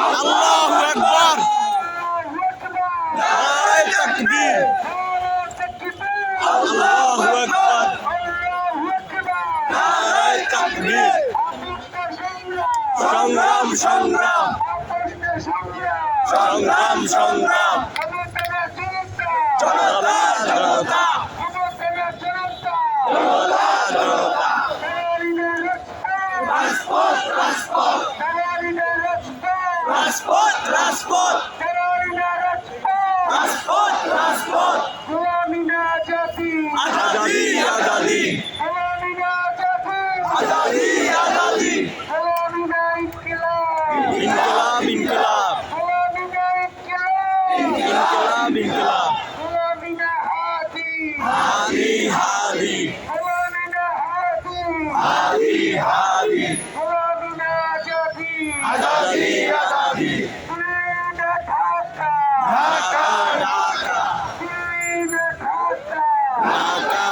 আল্লাহু আকবার। নারায়ে তাকবীর। আল্লাহু আকবার। নারায়ে তাকবীর। সংগ্রাম সংগ্রাম সংগ্রাম সংগ্রাম জনতা জনতা জনতা জনতা রাজপথ রাজপথ রাজপথ রাজপথ রাজপথ রাজপথ আজাদি আজাদি আজাদি আজাদি ইনকিলাব ইনকিলাব ইনকিলাব ইনকিলাব হাদি হাদি হাদি হাদি আজাদি আজাদি ঢাকা ঢাকা ঢাকা